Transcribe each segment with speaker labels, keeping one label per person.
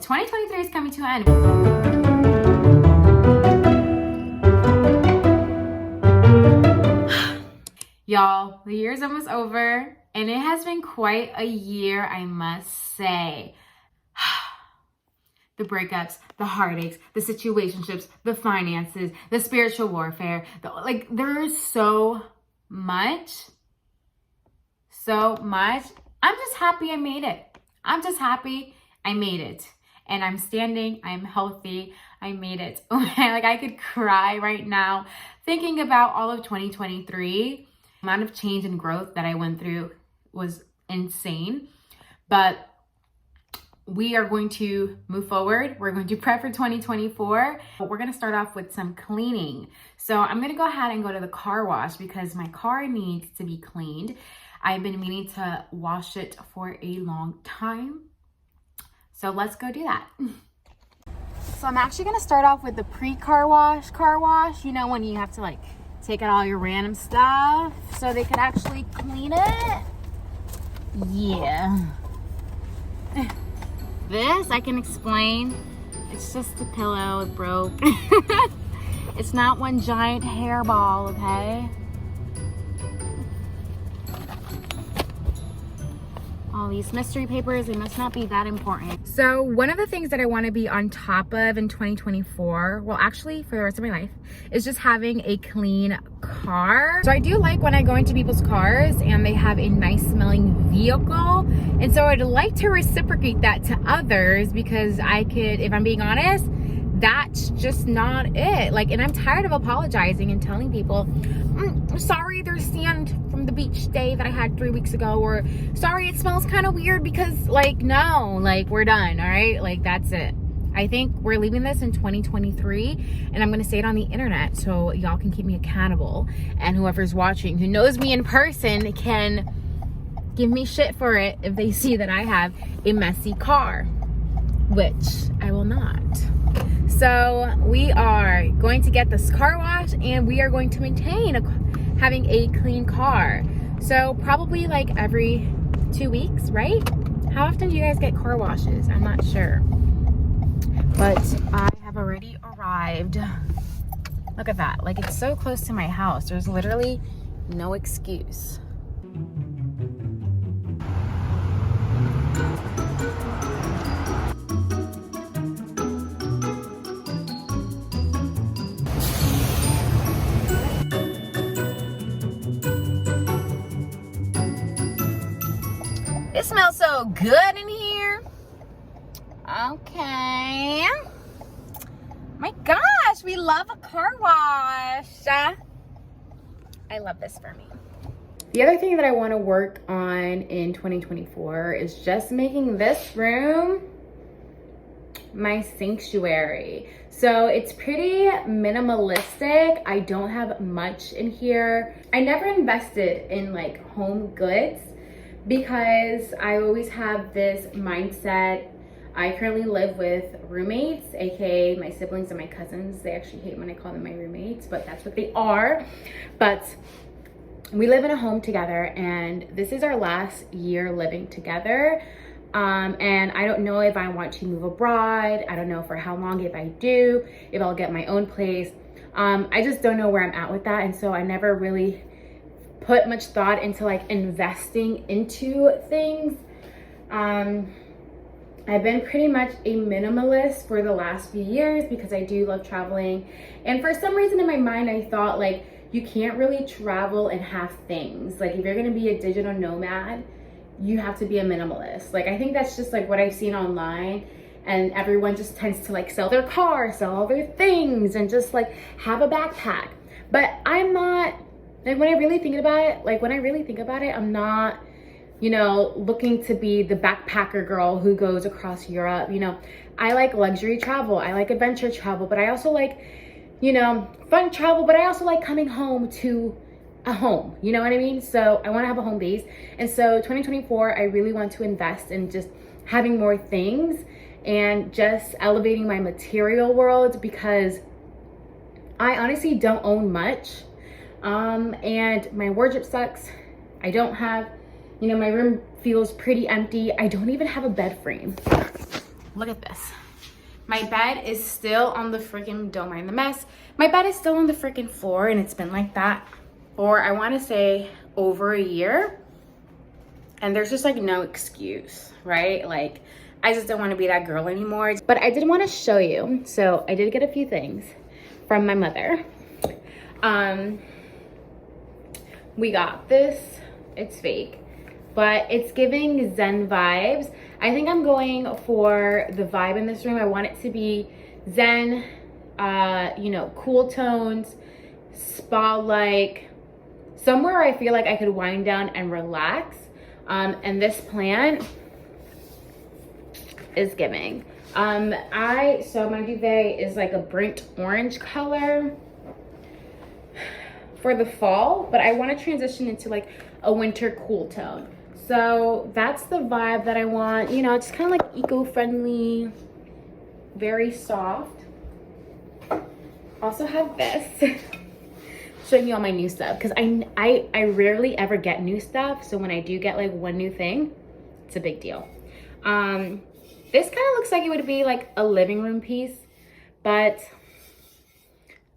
Speaker 1: 2023 is coming to an end. Y'all, the year's almost over, and it has been quite a year, I must say. The breakups, the heartaches, the situationships, the finances, the spiritual warfare, there's so much. I'm just happy I made it. I'm just happy I made it. And I'm standing, I'm healthy, I made it. I could cry right now thinking about all of 2023. The amount of change and growth that I went through was insane. But we are going to move forward. We're going to prep for 2024. But we're going to start off with some cleaning. So I'm going to go ahead and go to the car wash because my car needs to be cleaned. I've been meaning to wash it for a long time. So let's go do that. So I'm actually going to start off with the pre-car wash. You know, when you have to take out all your random stuff so they could actually clean it. Yeah. This I can explain. It's just a pillow, it broke. It's not one giant hairball, okay? All these mystery papers, they must not be that important. So one of the things that I want to be on top of in 2024, well actually for the rest of my life, is just having a clean car. So I do like when I go into people's cars and they have a nice smelling vehicle. And so I'd like to reciprocate that to others because if I'm being honest, that's just not it. And I'm tired of apologizing and telling people, sorry, there's sand from the beach day that I had 3 weeks ago, or sorry, it smells kind of weird because no, we're done. All right. That's it. I think we're leaving this in 2023 and I'm going to say it on the internet so y'all can keep me accountable. And whoever's watching who knows me in person can give me shit for it if they see that I have a messy car, which I will not. So we are going to get this car wash and we are going to maintain having a clean car. So probably every 2 weeks, right? How often do you guys get car washes? I'm not sure. But I have already arrived. Look at that. It's so close to my house. There's literally no excuse. It smells so good in here. Okay. My gosh, we love a car wash. I love this for me. The other thing that I want to work on in 2024 is just making this room my sanctuary. So it's pretty minimalistic. I don't have much in here. I never invested in home goods because I always have this mindset. I currently live with roommates, aka my siblings and my cousins. They actually hate when I call them my roommates, but that's what they are. But we live in a home together and this is our last year living together. And I don't know if I want to move abroad. I don't know for how long. If I do, if I'll get my own place. I just don't know where I'm at with that. And so I never really put much thought into investing into things. I've been pretty much a minimalist for the last few years because I do love traveling. And for some reason in my mind, I thought you can't really travel and have things. If you're gonna be a digital nomad, you have to be a minimalist. I think that's just what I've seen online, and everyone just tends to sell their car, sell all their things, and just have a backpack. But I'm not, when I really think about it, I'm not, looking to be the backpacker girl who goes across Europe. I like luxury travel, I like adventure travel, but I also like, fun travel, but I also like coming home to a home, you know what I mean? So I want to have a home base. And so 2024, I really want to invest in just having more things and just elevating my material world because I honestly don't own much. And my wardrobe sucks. I don't have, my room feels pretty empty. I don't even have a bed frame. look at this. My bed is still on the freaking, don't mind the mess. My bed is still on the freaking floor, and it's been like that for, I want to say, over a year. And there's just like no excuse, right? Like, I just don't want to be that girl anymore. But I did want to show you. So I did get a few things from my mother. We got this. It's fake, but it's giving Zen vibes. I think I'm going for the vibe in this room. I want it to be Zen, you know, cool tones, spa-like, somewhere I feel like I could wind down and relax. And this plant is giving. So my duvet is like a burnt orange color for the fall, but I want to transition into like a winter cool tone. So that's the vibe that I want. You know, it's kind of like eco-friendly, very soft. Also have this. Showing you all my new stuff, because I rarely ever get new stuff. So when I do get like one new thing, it's a big deal. This kind of looks like it would be like a living room piece, but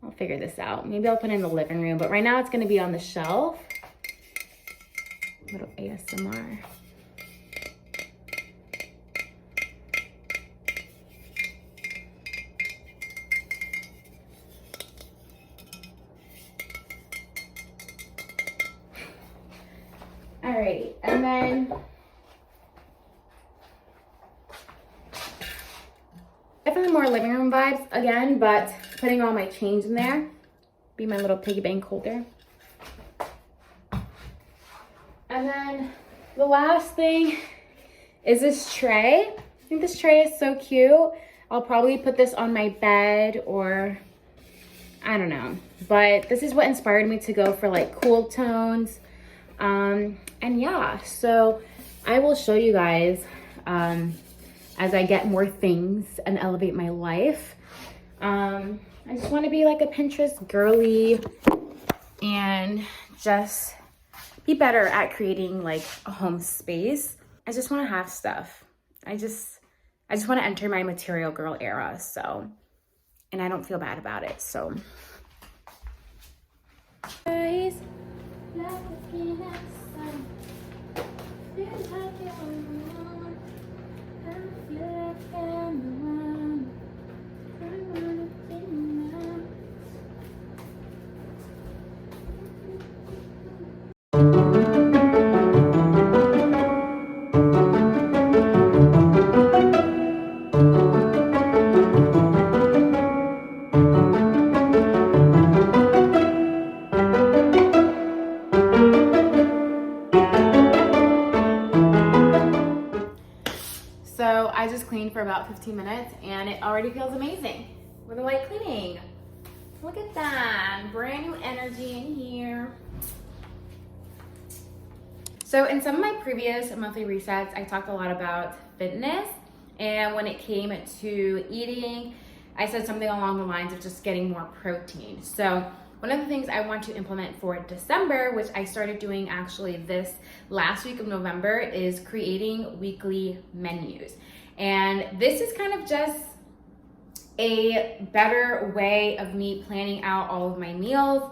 Speaker 1: I'll figure this out. Maybe I'll put it in the living room, but right now it's going to be on the shelf. Little ASMR. All right, and then definitely more living room vibes again, but putting all my change in there. Be my little piggy bank holder. And then the last thing is this tray. I think this tray is so cute. I'll probably put this on my bed, or I don't know. But this is what inspired me to go for like cool tones. And yeah, so I will show you guys as I get more things and elevate my life. I just want to be like a Pinterest girly and just be better at creating like a home space. I just want to have stuff. I just want to enter my material girl era. So, and I don't feel bad about it. So. Guys, so I just cleaned for about 15 minutes and it already feels amazing with a light cleaning. Look at that, brand new energy in here. So in some of my previous monthly resets, I talked a lot about fitness, and when it came to eating, I said something along the lines of just getting more protein. So one of the things I want to implement for December, which I started doing actually this last week of November, is creating weekly menus. And this is kind of just a better way of me planning out all of my meals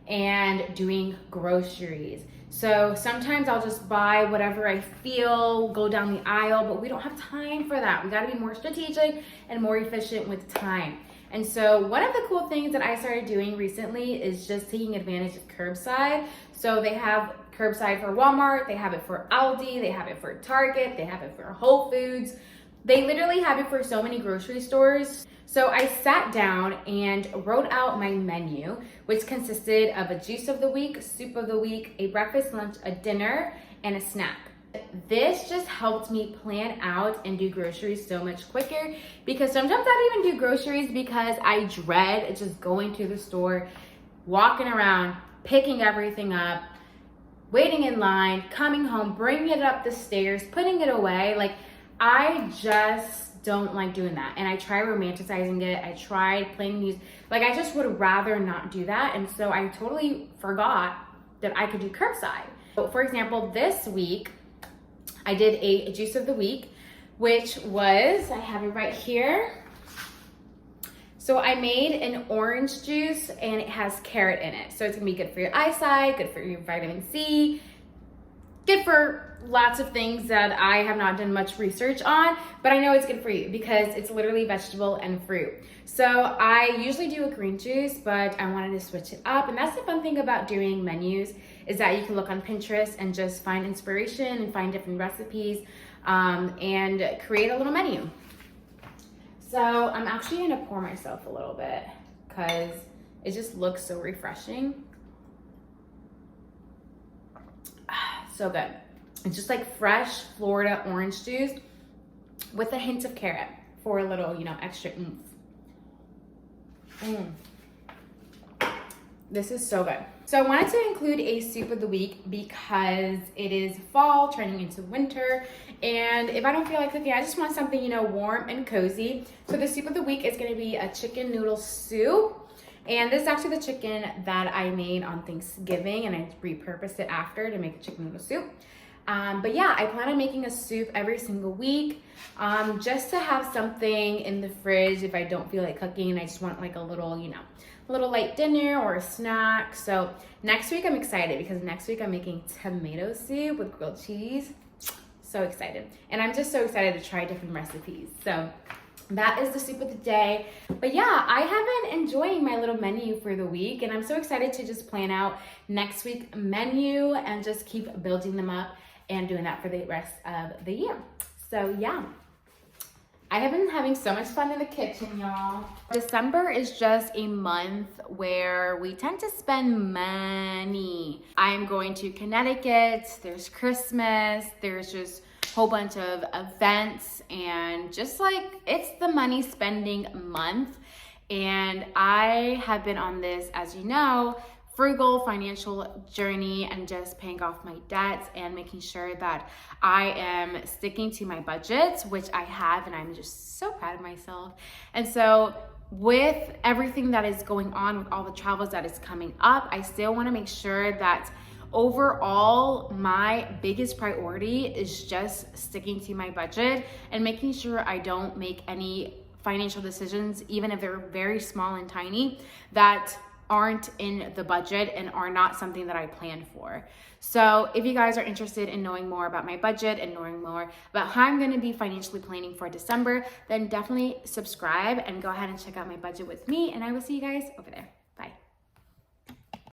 Speaker 1: and doing groceries. So sometimes I'll just buy whatever I feel, go down the aisle, but we don't have time for that. We gotta be more strategic and more efficient with time. And so one of the cool things that I started doing recently is just taking advantage of curbside. So they have curbside for Walmart, they have it for Aldi, they have it for Target, they have it for Whole Foods. They literally have it for so many grocery stores. So I sat down and wrote out my menu, which consisted of a juice of the week, soup of the week, a breakfast, lunch, a dinner, and a snack. This just helped me plan out and do groceries so much quicker, because sometimes I don't even do groceries because I dread just going to the store, walking around, picking everything up, waiting in line, coming home, bringing it up the stairs, putting it away. Like, I just don't like doing that. And I try romanticizing it. I tried playing music. Like, I just would rather not do that. And so I totally forgot that I could do curbside. So for example, this week, I did a juice of the week which was, I have it right here. So I made an orange juice and it has carrot in it. So it's gonna be good for your eyesight, good for your vitamin C, good for lots of things that I have not done much research on, but I know it's good for you because it's literally vegetable and fruit. So I usually do a green juice, but I wanted to switch it up. And that's the fun thing about doing menus is that you can look on Pinterest and just find inspiration and find different recipes and create a little menu. So I'm actually gonna pour myself a little bit because it just looks so refreshing. So good. It's just like fresh Florida orange juice with a hint of carrot for a little, extra oomph. This is so good. So I wanted to include a soup of the week because it is fall turning into winter. And if I don't feel like cooking, I just want something, warm and cozy. So the soup of the week is gonna be a chicken noodle soup. And this is actually the chicken that I made on Thanksgiving and I repurposed it after to make a chicken noodle soup. But yeah, I plan on making a soup every single week just to have something in the fridge if I don't feel like cooking and I just want like a little, a little light dinner or a snack. So next week I'm excited because next week I'm making tomato soup with grilled cheese. So excited. And I'm just so excited to try different recipes. So that is the soup of the day. But yeah, I have been enjoying my little menu for the week and I'm so excited to just plan out next week's menu and just keep building them up and doing that for the rest of the year. So yeah, I have been having so much fun in the kitchen, y'all. December is just a month where we tend to spend money. I'm going to Connecticut, there's Christmas, there's just a whole bunch of events and just like, it's the money spending month. And I have been on this, as you know, frugal financial journey and just paying off my debts and making sure that I am sticking to my budget, which I have, and I'm just so proud of myself. And so with everything that is going on with all the travels that is coming up, I still want to make sure that overall my biggest priority is just sticking to my budget and making sure I don't make any financial decisions, even if they're very small and tiny, that aren't in the budget and are not something that I planned for. So if you guys are interested in knowing more about my budget and knowing more about how I'm gonna be financially planning for December, then definitely subscribe and go ahead and check out my budget with me, and I will see you guys over there.